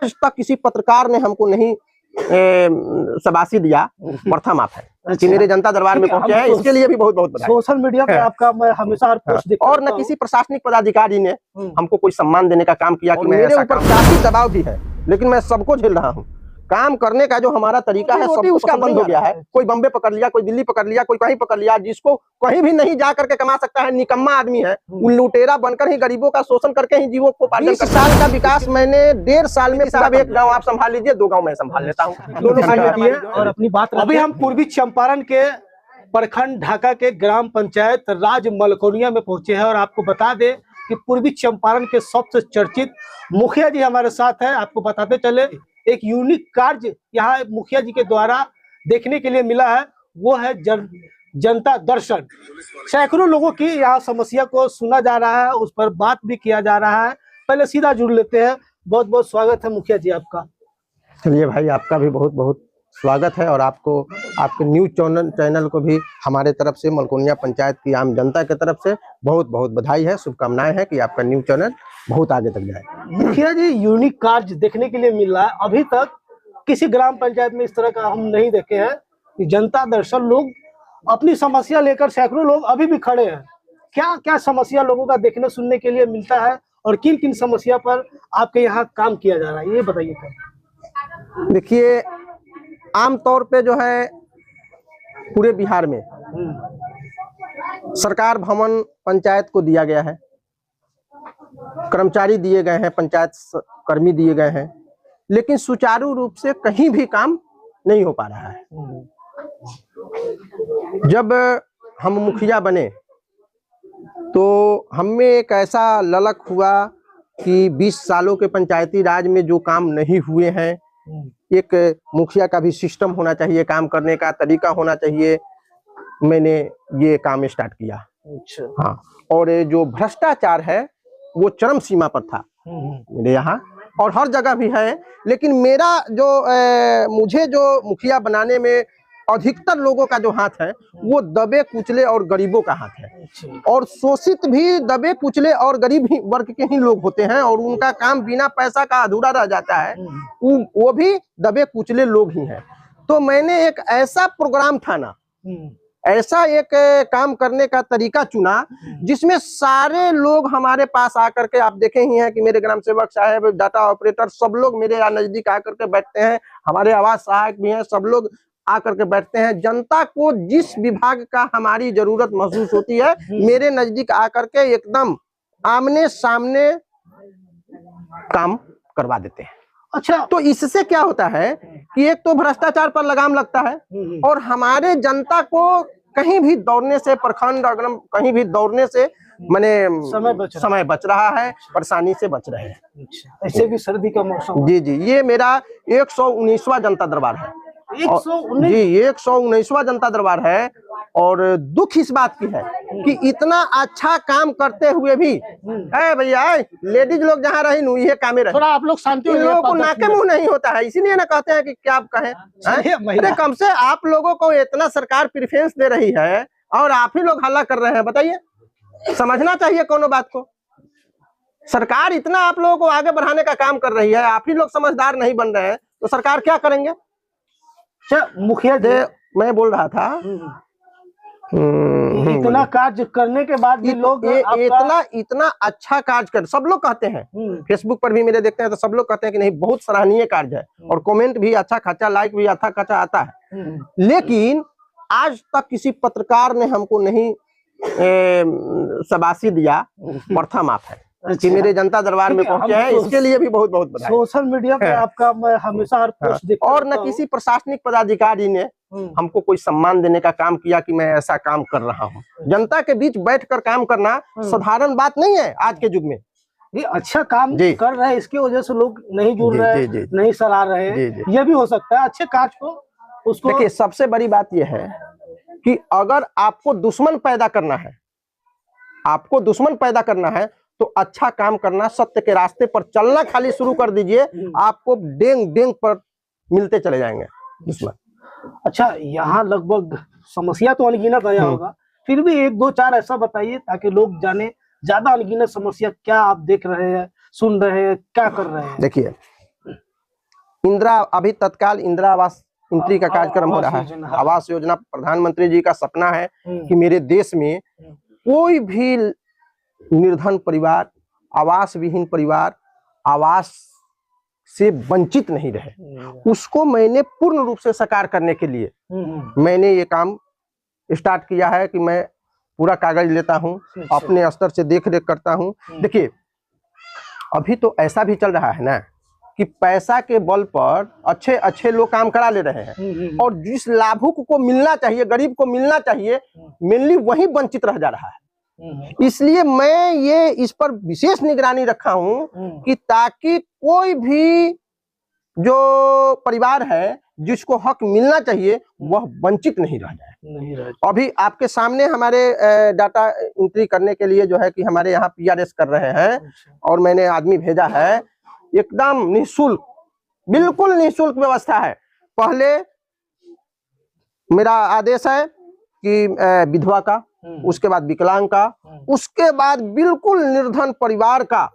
आज तक किसी पत्रकार ने हमको नहीं शाबाशी दिया, प्रथम आप है कि मेरे जनता दरबार में पहुंचे हैं, इसके लिए भी बहुत बहुत बधाई। सोशल मीडिया पे आपका मैं हमेशा हर पोस्ट देखता और न किसी प्रशासनिक पदाधिकारी ने हमको कोई सम्मान देने का काम किया कि मेरे ऊपर काफी दबाव भी है, लेकिन मैं सबको झेल रहा हूँ। काम करने का जो हमारा तरीका है सब उसका बंद हो गया है। कोई बम्बे पकड़ लिया, कोई दिल्ली पकड़ लिया, कोई कहीं पकड़ लिया, जिसको कहीं भी नहीं जा करके कमा सकता है, निकम्मा आदमी है, लुटेरा बनकर ही गरीबों का शोषण करके ही जीवों को पालन कर। 20 साल का विकास मैंने 1.5 साल में पूरा एक गाँव आप संभाल लीजिए, 2 गाँव मैं संभाल लेता हूँ। और अपनी बात अभी हम पूर्वी चंपारण के प्रखंड ढाका के ग्राम पंचायत राज मलकोनिया में पहुंचे हैं और आपको बता दें कि पूर्वी चंपारण के सबसे चर्चित मुखिया जी हमारे साथ है। आपको बताते चले एक यूनिक कार्य यहाँ मुखिया जी के द्वारा देखने के लिए मिला है, वो है जनता दर्शन। सैकड़ों लोगों की यहाँ समस्या को सुना जा रहा है, उस पर बात भी किया जा रहा है। पहले सीधा जुड़ लेते हैं। बहुत बहुत स्वागत है मुखिया जी आपका। चलिए भाई, आपका भी बहुत बहुत स्वागत है और आपको आपके न्यूज चैनल को भी हमारे तरफ से, मलकोनिया पंचायत की आम जनता की तरफ से बहुत बहुत बधाई है, शुभकामनाएं हैं कि आपका न्यूज चैनल बहुत आगे तक जाए। मुखिया जी, यूनिक कार्य देखने के लिए मिल रहा है। अभी तक किसी ग्राम पंचायत में इस तरह का हम नहीं देखे हैं कि जनता दर्शन, लोग अपनी समस्या लेकर, सैकड़ों लोग अभी भी खड़े हैं। क्या क्या समस्या लोगों का देखने सुनने के लिए मिलता है और किन किन समस्या पर आपके यहाँ काम किया जा रहा है, ये बताइए। देखिए, आमतौर पे जो है पूरे बिहार में सरकार भवन पंचायत को दिया गया है, कर्मचारी दिए गए हैं, पंचायत कर्मी दिए गए हैं, लेकिन सुचारू रूप से कहीं भी काम नहीं हो पा रहा है। जब हम मुखिया बने तो हमें एक ऐसा ललक हुआ कि 20 सालों के पंचायती राज में जो काम नहीं हुए हैं, एक मुखिया का भी सिस्टम होना चाहिए, काम करने का तरीका होना चाहिए। मैंने ये काम स्टार्ट किया। अच्छा। हाँ, और जो भ्रष्टाचार है वो चरम सीमा पर था मेरे यहाँ, और हर जगह भी है। लेकिन मेरा जो मुझे जो मुखिया बनाने में अधिकतर लोगों का जो हाथ है वो दबे कुचले और गरीबों का हाथ है। और शोषित भी दबे कुचले और गरीब ही वर्ग के ही लोग होते हैं, और उनका काम बिना पैसा का अधूरा रह जाता है, वो भी दबे कुचले लोग ही हैं। तो मैंने एक ऐसा प्रोग्राम ठाना, ऐसा एक काम करने का तरीका चुना जिसमें सारे लोग हमारे पास आकर के, आप देखे ही हैं कि मेरे ग्राम सेवक साहब, डाटा ऑपरेटर, सब लोग मेरे यहाँ नजदीक आकर के बैठते हैं, हमारे आवास सहायक भी हैं, सब लोग आकर के बैठते हैं। जनता को जिस विभाग का हमारी जरूरत महसूस होती है, मेरे नजदीक आकर के एकदम आमने सामने काम करवा देते हैं। अच्छा, तो इससे क्या होता है कि एक तो भ्रष्टाचार पर लगाम लगता है, और हमारे जनता को कहीं भी दौड़ने से, प्रखंड कहीं भी दौड़ने से माने समय बच रहा है, परेशानी से बच रहे हैं। ऐसे भी सर्दी का मौसम। जी जी, ये मेरा 119वां जनता दरबार है। 119? जी, 119वां जनता दरबार है। और दुख इस बात की है कि इतना अच्छा काम करते हुए भी भैया लेडीज लोग जहाँ रही ये कामे रहे, थोड़ा आप लोग शांति, लोगों को नाके मुंह नहीं होता है, इसीलिए ना कहते हैं कि क्या आप कहें। अरे कम से आप लोगों को इतना सरकार प्रेफरेंस दे रही है और आप ही लोग हल्ला कर रहे हैं, बताइए। समझना चाहिए कोनो बात को। सरकार इतना आप लोगों को आगे बढ़ाने का काम कर रही है, आप ही लोग समझदार नहीं बन रहे हैं, तो सरकार क्या करेंगे। मुखिया जी, मैं बोल रहा था, इतना कार्य करने के बाद भी लोग इतना अच्छा कार्य कर, सब लोग कहते हैं, फेसबुक पर भी मेरे देखते हैं तो सब लोग कहते हैं कि नहीं बहुत सराहनीय कार्य है, और कमेंट भी अच्छा खासा, लाइक भी अच्छा खासा आता है। लेकिन आज तक किसी पत्रकार ने हमको नहीं शाबाशी दिया, प्रथम आप है कि मेरे जनता दरबार में पहुंचे हैं, इसके लिए भी बहुत बहुत बधाई। सोशल मीडिया पे आपका मैं हमेशा हर पोस्ट देखता हूं। और न किसी प्रशासनिक पदाधिकारी ने हमको कोई सम्मान देने का काम किया कि मैं ऐसा काम कर रहा हूं। जनता के बीच बैठकर काम करना साधारण बात नहीं है आज के युग में। ये अच्छा काम कर रहे हैं, इसकी वजह से लोग नहीं जुड़ रहे, नहीं सराह रहे, ये भी हो सकता है। अच्छे कार्य को उसको देखिए, सबसे बड़ी बात यह है कि अगर आपको दुश्मन पैदा करना है, आपको दुश्मन पैदा करना है, तो अच्छा काम करना, सत्य के रास्ते पर चलना खाली शुरू कर दीजिए, आपको डेंग डेंग पर मिलते चले जाएंगे दुश्मन। अच्छा, यहाँ लगभग समस्या तो अनगिनत आया होगा, फिर भी 1 2 4 ऐसा बताइए ताकि लोग जाने ज्यादा अनगिनत समस्या क्या आप देख रहे हैं, सुन रहे हैं, क्या कर रहे हैं। देखिए, इंदिरा अभी तत्काल इंदिरा आवास एंट्री का कार्यक्रम हो रहा है। आवास योजना प्रधानमंत्री जी का सपना है कि मेरे देश में कोई भी निर्धन परिवार, आवास विहीन परिवार आवास से वंचित नहीं रहे। उसको मैंने पूर्ण रूप से साकार करने के लिए मैंने ये काम स्टार्ट किया है कि मैं पूरा कागज लेता हूँ, अपने स्तर से देख रेख करता हूँ। देखिए अभी तो ऐसा भी चल रहा है ना कि पैसा के बल पर अच्छे अच्छे लोग काम करा ले रहे हैं और जिस लाभुक को मिलना चाहिए, गरीब को मिलना चाहिए, मेनली वही वंचित रह जा रहा है। इसलिए मैं ये इस पर विशेष निगरानी रखा हूँ कि ताकि कोई भी जो परिवार है जिसको हक मिलना चाहिए वह वंचित नहीं रह जाए। अभी आपके सामने हमारे डाटा एंट्री करने के लिए जो है कि हमारे यहाँ PRS कर रहे हैं और मैंने आदमी भेजा है, एकदम निःशुल्क, बिल्कुल निःशुल्क व्यवस्था है। पहले मेरा आदेश है कि विधवा का, उसके बाद विकलांग का, उसके बाद बिल्कुल निर्धन परिवार का,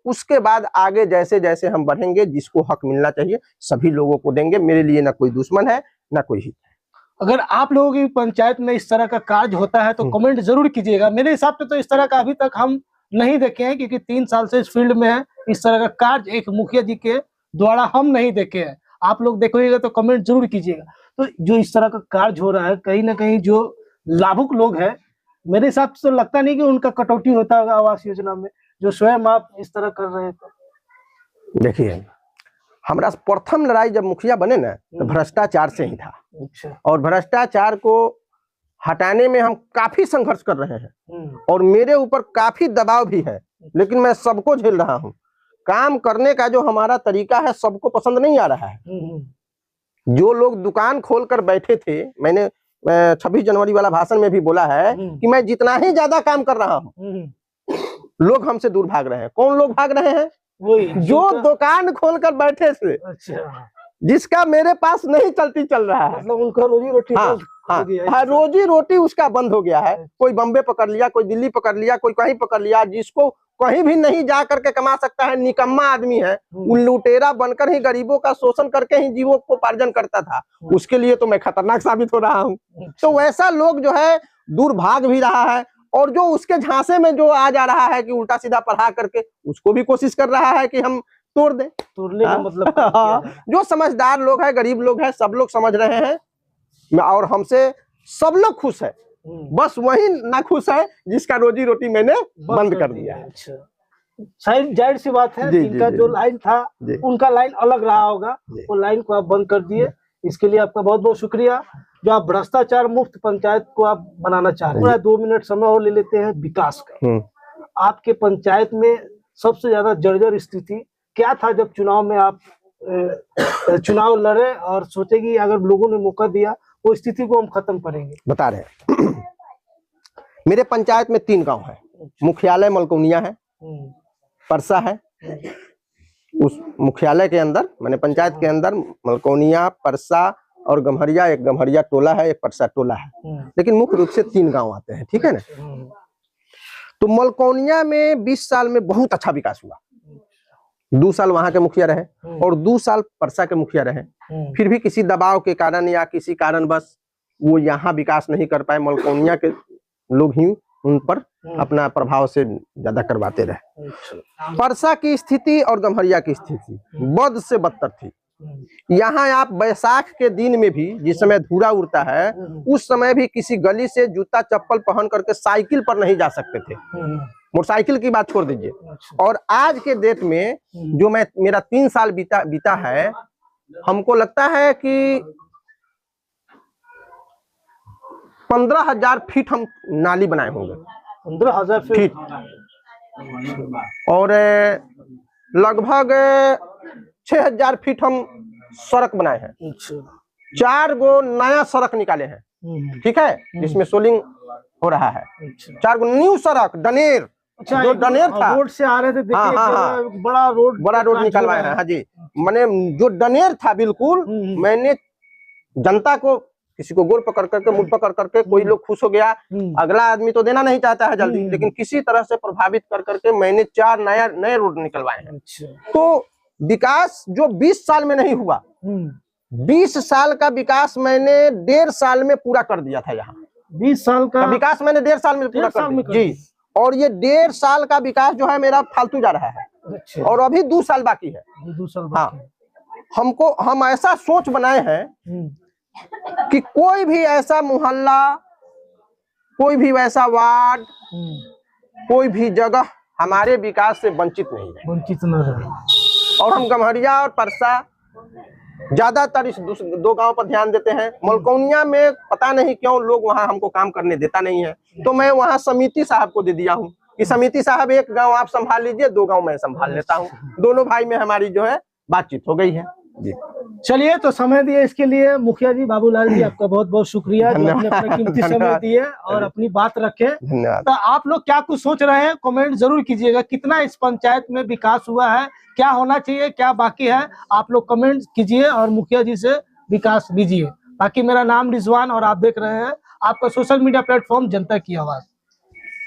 उसके बाद आगे जैसे जैसे हम बढ़ेंगे जिसको हक मिलना चाहिए सभी लोगों को देंगे। मेरे लिए ना कोई दुश्मन है ना कोई हित है। अगर आप लोगों की पंचायत में इस तरह का कार्य होता है तो कमेंट जरूर कीजिएगा। मेरे हिसाब से तो इस तरह का अभी तक हम नहीं देखे हैं, क्योंकि 3 साल से इस फील्ड में है। इस तरह का कार्य एक मुखिया जी के द्वारा हम नहीं देखे हैं। आप लोग देखिएगा तो कमेंट जरूर कीजिएगा। तो जो इस तरह का कार्य हो रहा है, कहीं ना कहीं जो लाभुक लोग हैं, मेरे हिसाब से तो लगता नहीं कि उनका कटौती होता होगा आवास योजना में, जो स्वयं आप इस तरह कर रहे हैं। देखिए हमारा प्रथम लड़ाई जब मुखिया बने ना तो भ्रष्टाचार से ही था। अच्छा। और भ्रष्टाचार को हटाने में हम काफी संघर्ष कर रहे हैं और मेरे ऊपर काफी दबाव भी है, लेकिन मैं सबको झेल रहा हूँ। काम करने का जो हमारा तरीका है सबको पसंद नहीं आ रहा है। जो लोग दुकान खोलकर बैठे थे, मैंने 26 जनवरी वाला भाषण में भी बोला है कि मैं जितना ही ज्यादा काम कर रहा हूँ लोग हमसे दूर भाग रहे हैं। कौन लोग भाग रहे हैं? वही जो दुकान खोलकर बैठे थे। अच्छा। जिसका मेरे पास नहीं चल रहा है, मतलब उनका रोजी रोटी रोजी रोटी उसका बंद हो गया है। कोई बम्बे पकड़ लिया, कोई दिल्ली पकड़ लिया, कोई कहीं पकड़ लिया। जिसको कहीं भी नहीं जा करके कमा सकता है, निकम्मा आदमी है, वो लुटेरा बनकर ही गरीबों का शोषण करके ही जीवों को उपार्जन करता था। उसके लिए तो मैं खतरनाक साबित हो रहा हूँ। तो वैसा लोग जो है दूर भाग भी रहा है और जो उसके झांसे में जो आ जा रहा है कि उल्टा सीधा पढ़ा करके उसको भी कोशिश कर रहा है कि हम तोड़ दे। तोड़ने का मतलब जो समझदार लोग हैं, गरीब लोग हैं, सब लोग समझ रहे हैं और हमसे सब लोग खुश है। बस वही ना खुश है जिसका रोजी रोटी मैंने बंद कर दिया है। अच्छा, शायद जाहिर सी बात है, जिनका जो लाइन था उनका लाइन अलग रहा होगा, वो लाइन को आप बंद कर दिए। इसके लिए आपका बहुत बहुत शुक्रिया। जो आप भ्रष्टाचार मुक्त पंचायत को आप बनाना चाह रहे हैं। 2 मिनट समय और ले लेते हैं विकास का। आपके पंचायत में सबसे ज्यादा जर्जर स्थिति क्या था जब चुनाव में आप चुनाव लड़े और सोचे कि अगर लोगों ने मौका दिया वो स्थिति को हम खत्म करेंगे? बता रहे हैं। मेरे पंचायत में 3 गांव है। मुख्यालय मलकोनिया है, परसा है। उस मुख्यालय के अंदर मैंने पंचायत के अंदर मलकोनिया, परसा और गम्हरिया, एक गम्हरिया टोला है, एक परसा टोला है, लेकिन मुख्य रूप से 3 गांव आते हैं। ठीक है ना? तो मलकोनिया में 20 साल में बहुत अच्छा विकास हुआ। 2 साल वहां के मुखिया रहे और 2 साल परसा के मुखिया रहे। फिर भी किसी दबाव के कारण या किसी कारणवश वो यहाँ विकास नहीं कर पाए। मलकोनिया के लोग ही उन पर अपना प्रभाव से ज्यादा करवाते रहे। परसा की स्थिति और गम्हरिया की स्थिति बद से बदतर थी। यहाँ आप बैसाख के दिन में भी, जिस समय धूरा उड़ता है, उस समय भी किसी गली से जूता चप्पल पहन करके साइकिल पर नहीं जा सकते थे। मोटरसाइकिल की बात छोड़ दीजिए। और आज के डेट में जो मेरा 3 साल बीता है, हमको लगता है कि 15,000 फीट हम नाली बनाए होंगे। 15,000 फीट। और लगभग 6,000 फीट हम सड़क बनाए हैं। 4 गो नया सड़क निकाले हैं। ठीक है, जिसमें सोलिंग हो रहा है। 4 गो न्यू सड़क, डनेर। अच्छा, जो डनेर था, रोड से आ रहे थे, देखिए बड़ा रोड निकलवाए हैं। हाँ जी, मैंने जो डनेर था बिल्कुल, मैंने जनता को, किसी को गोल पकड़ करके, मुड़ पकड़ करके, कोई लोग खुश हो गया, अगला आदमी तो देना नहीं चाहता है जल्दी, लेकिन किसी तरह से प्रभावित कर करके मैंने 4 नए रोड निकलवाए हैं। तो विकास जो 20 साल में नहीं हुआ, 20 साल का विकास मैंने 1.5 साल में पूरा कर दिया था। यहाँ 20 साल का विकास मैंने 1.5 साल में पूरा कर दिया जी। और ये 1.5 साल का विकास जो है मेरा फालतू जा रहा है। अच्छा। और अभी 2 साल बाकी है। 2 साल हाँ, बाकी है। हम ऐसा सोच बनाए हैं कि कोई भी ऐसा मोहल्ला, कोई भी वैसा वार्ड, कोई भी जगह हमारे विकास से वंचित नहीं है, वंचित न रहे। और हम गम्हरिया और परसा ज्यादातर इस 2 गांव पर ध्यान देते हैं। मलकोनिया में पता नहीं क्यों लोग वहां हमको काम करने देता नहीं है, तो मैं वहां समिति साहब को दे दिया हूं कि समिति साहब 1 गांव आप संभाल लीजिए, 2 गांव मैं संभाल लेता हूं। दोनों भाई में हमारी जो है बातचीत हो गई है जी। चलिए, तो समय दिए इसके लिए मुखिया जी, बाबूलाल जी, आपका बहुत बहुत शुक्रिया जो आपने अपना कीमती समय दिए और अपनी बात रखे। धन्यवाद। तो आप लोग क्या कुछ सोच रहे हैं, कमेंट जरूर कीजिएगा। कितना इस पंचायत में विकास हुआ है, क्या होना चाहिए, क्या बाकी है, आप लोग कमेंट कीजिए और मुखिया जी से विकास लीजिए। बाकी मेरा नाम रिजवान और आप देख रहे हैं आपका सोशल मीडिया प्लेटफॉर्म जनता की आवाज।